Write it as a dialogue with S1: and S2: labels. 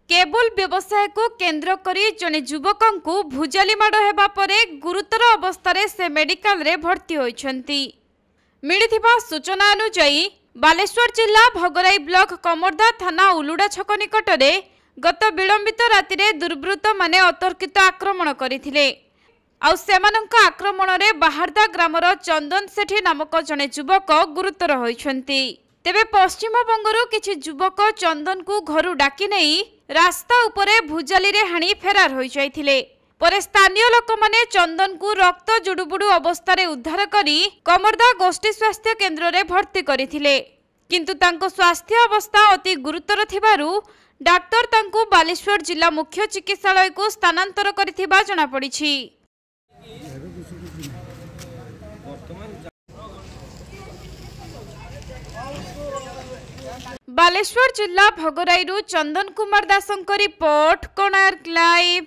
S1: Cable व्यवसाय को केन्द्र करी जने युवक को भुजाली माड़ हेबा परे गुरुतर अवस्था से मेडिकल रे भर्ती होइछंती। मिलिथिबा सूचना अनुसार बालेश्वर जिला भगराई ब्लॉक कमरदा थाना उलुडा छक निकटरे गत विलंबित राति दुर्बृत्त माने अतर्कित आक्रमण करथिले। सेमानंक आक्रमण रे बाहरदा ग्रामर चंदन सेठी नामक जने युवक गुरुतर होइछंती। तेबे पश्चिम बंगरू किछि युवक चंदन को घरु डाकी नहीं रास्ता उपरे भुजाली रे हाणी फेरार होई जाइथिले। परे स्थानीय लोक माने चंदन को रक्त जुडुबुडु अवस्था रे उद्धार करी कमरदा गोष्ठी स्वास्थ्य केन्द्र रे भर्ती करिथिले। किंतु तांको स्वास्थ्य अवस्था अति गुरुतर थिबारु डाक्टर तांको बालेश्वर जिला मुख्य चिकित्सालय को स्थानांतर करिथिबा जणा पड़िछि। बालेश्वर जिला भगराईरू चंदन कुमार दासंक रिपोर्ट, कोणार्क लाइव।